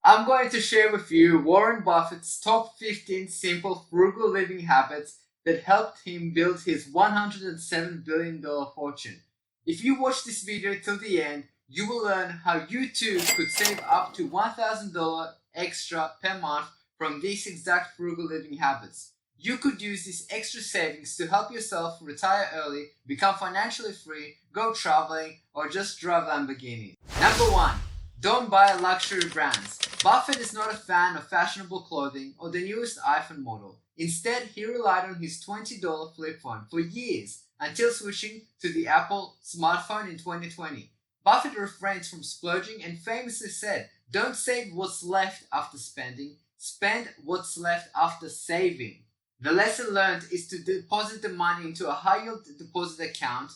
I'm going to share with you Warren Buffett's top 15 simple frugal living habits that helped him build his $107 billion fortune. If you watch this video till the end, you will learn how you too could save up to $1,000 extra per month from these exact frugal living habits. You could use these extra savings to help yourself retire early, become financially free, go traveling, or just drive Lamborghinis. Number 1. Don't buy luxury brands. Buffett is not a fan of fashionable clothing or the newest iPhone model. Instead, he relied on his $20 flip phone for years until switching to the Apple smartphone in 2020. Buffett refrains from splurging and famously said, "Don't save what's left after spending, spend what's left after saving." The lesson learned is to deposit the money into a high-yield deposit account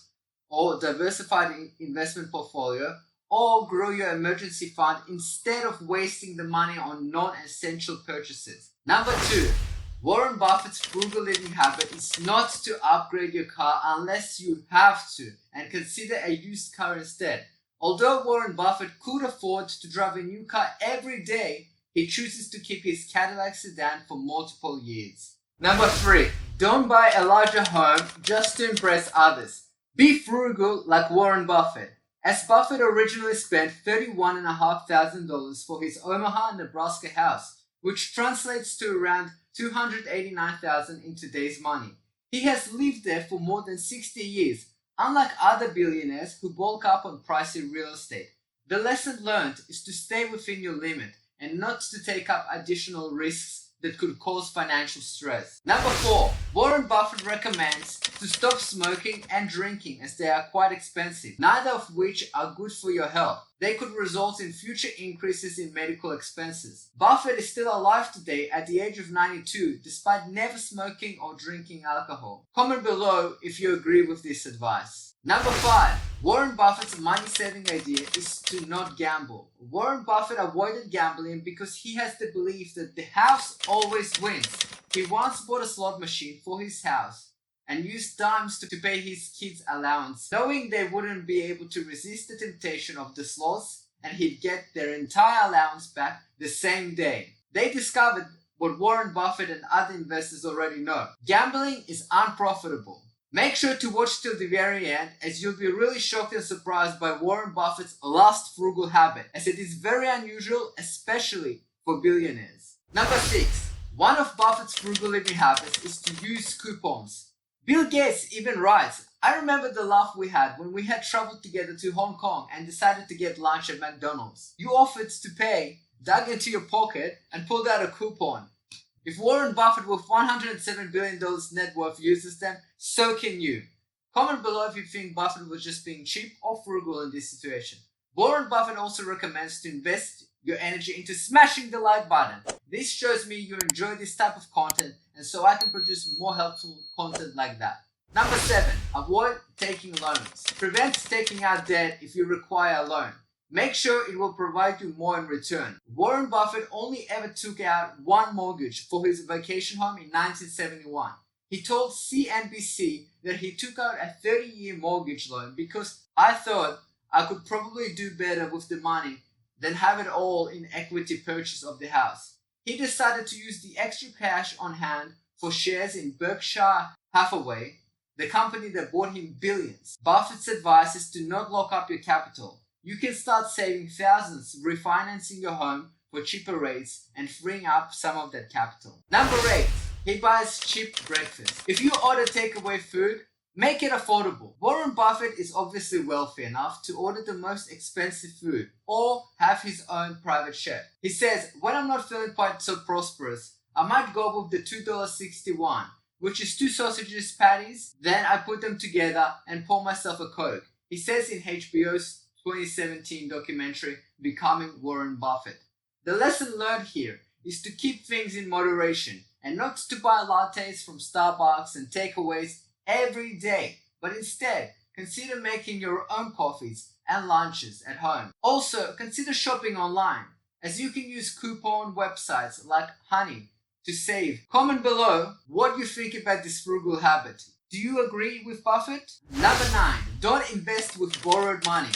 or diversified investment portfolio, or grow your emergency fund instead of wasting the money on non-essential purchases. Number 2. Warren Buffett's frugal living habit is not to upgrade your car unless you have to, and consider a used car instead. Although Warren Buffett could afford to drive a new car every day, he chooses to keep his Cadillac sedan for multiple years. Number 3. Don't buy a larger home just to impress others. Be frugal like Warren Buffett. As Buffett originally spent $31,500 for his Omaha, Nebraska house, which translates to around $289,000 in today's money. He has lived there for more than 60 years, unlike other billionaires who bulk up on pricey real estate. The lesson learned is to stay within your limit and not to take up additional risks that could cause financial stress. Number 4. Warren Buffett recommends to stop smoking and drinking as they are quite expensive, neither of which are good for your health. They could result in future increases in medical expenses. Buffett is still alive today at the age of 92 despite never smoking or drinking alcohol. Comment below if you agree with this advice. Number 5. Warren Buffett's money-saving idea is to not gamble. Warren Buffett avoided gambling because he has the belief that the house always wins. He once bought a slot machine for his house and used dimes to pay his kids' allowance, knowing they wouldn't be able to resist the temptation of the slots and he'd get their entire allowance back the same day. They discovered what Warren Buffett and other investors already know. Gambling is unprofitable. Make sure to watch till the very end, as you'll be really shocked and surprised by Warren Buffett's last frugal habit, as it is very unusual, especially for billionaires. Number 6. One of Buffett's frugal living habits is to use coupons. Bill Gates even writes, "I remember the laugh we had when we had traveled together to Hong Kong and decided to get lunch at McDonald's. You offered to pay, dug into your pocket, and pulled out a coupon." If Warren Buffett with $107 billion net worth uses them, so can you. Comment below if you think Buffett was just being cheap or frugal in this situation. Warren Buffett also recommends to invest your energy into smashing the like button. This shows me you enjoy this type of content, and so I can produce more helpful content like that. Number 7. Avoid taking loans. Prevent taking out debt if you require a loan. Make sure it will provide you more in return. Warren Buffett only ever took out one mortgage for his vacation home in 1971. He told CNBC that he took out a 30-year mortgage loan because "I thought I could probably do better with the money than have it all in equity purchase of the house." He decided to use the extra cash on hand for shares in Berkshire Hathaway, the company that bought him billions. Buffett's advice is to not lock up your capital. You can start saving thousands, refinancing your home for cheaper rates and freeing up some of that capital. Number 8. He buys cheap breakfast. If you order takeaway food, make it affordable. Warren Buffett is obviously wealthy enough to order the most expensive food or have his own private chef. He says, "When I'm not feeling quite so prosperous, I might go with the $2.61, which is 2 sausages patties, then I put them together and pour myself a Coke." He says in HBO's 2017 documentary, Becoming Warren Buffett. The lesson learned here is to keep things in moderation and not to buy lattes from Starbucks and takeaways every day, but instead consider making your own coffees and lunches at home. Also, consider shopping online, as you can use coupon websites like Honey to save. Comment below what you think about this frugal habit. Do you agree with Buffett? Number 9. Don't invest with borrowed money.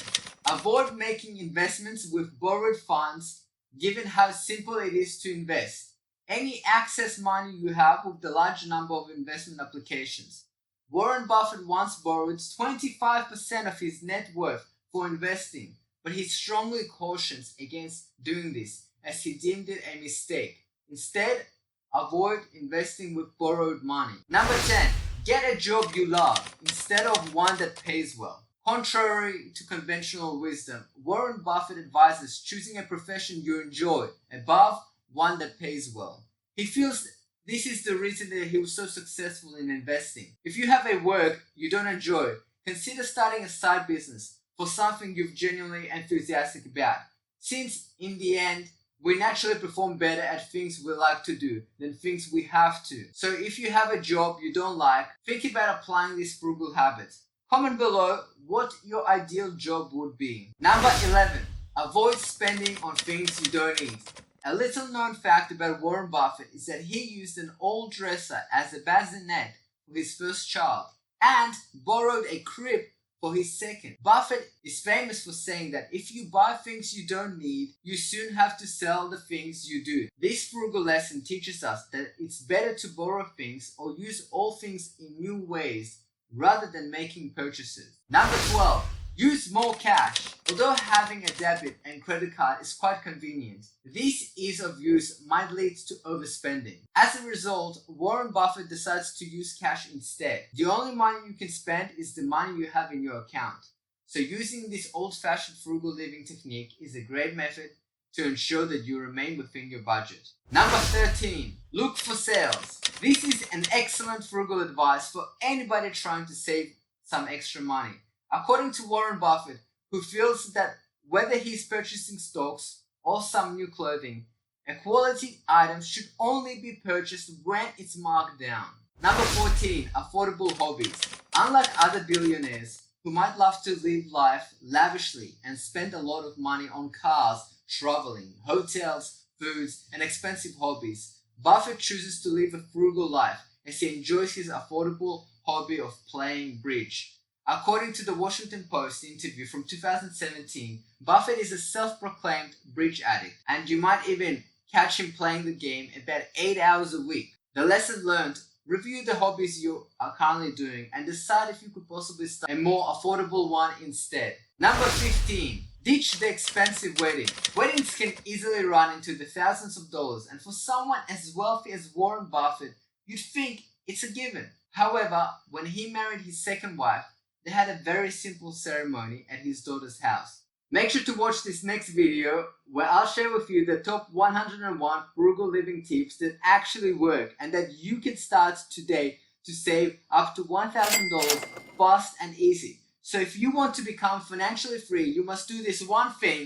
Avoid making investments with borrowed funds given how simple it is to invest. Any excess money you have with the large number of investment applications. Warren Buffett once borrowed 25% of his net worth for investing, but he strongly cautions against doing this as he deemed it a mistake. Instead, avoid investing with borrowed money. Number 10. Get a job you love instead of one that pays well. Contrary to conventional wisdom, Warren Buffett advises choosing a profession you enjoy above one that pays well. He feels this is the reason that he was so successful in investing. If you have a work you don't enjoy, consider starting a side business for something you're genuinely enthusiastic about. Since, in the end, we naturally perform better at things we like to do than things we have to. So if you have a job you don't like, think about applying this frugal habit. Comment below what your ideal job would be. Number 11. Avoid spending on things you don't need. A little known fact about Warren Buffett is that he used an old dresser as a bassinet for his first child and borrowed a crib for his second. Buffett is famous for saying that if you buy things you don't need, you soon have to sell the things you do. This frugal lesson teaches us that it's better to borrow things or use all things in new ways rather than making purchases. Number 12. Use more cash. Although having a debit and credit card is quite convenient, this ease of use might lead to overspending. As a result, Warren Buffett decides to use cash instead. The only money you can spend is the money you have in your account. So using this old-fashioned frugal living technique is a great method to ensure that you remain within your budget. Number 13. Look for sales. This is an excellent frugal advice for anybody trying to save some extra money. According to Warren Buffett, who feels that whether he's purchasing stocks or some new clothing, a quality item should only be purchased when it's marked down. Number 14. Affordable hobbies. Unlike other billionaires who might love to live life lavishly and spend a lot of money on cars, traveling, hotels, foods, and expensive hobbies, Buffett chooses to live a frugal life as he enjoys his affordable hobby of playing bridge. According to the Washington Post interview from 2017, Buffett is a self-proclaimed bridge addict, and you might even catch him playing the game about 8 hours a week. The lesson learned: review the hobbies you are currently doing and decide if you could possibly start a more affordable one instead. Number 15. Ditch the expensive wedding. Weddings can easily run into the thousands of dollars, and for someone as wealthy as Warren Buffett, you'd think it's a given. However, when he married his second wife, they had a very simple ceremony at his daughter's house. Make sure to watch this next video where I'll share with you the top 101 frugal living tips that actually work and that you can start today to save up to $1,000 fast and easy. So if you want to become financially free, you must do this one thing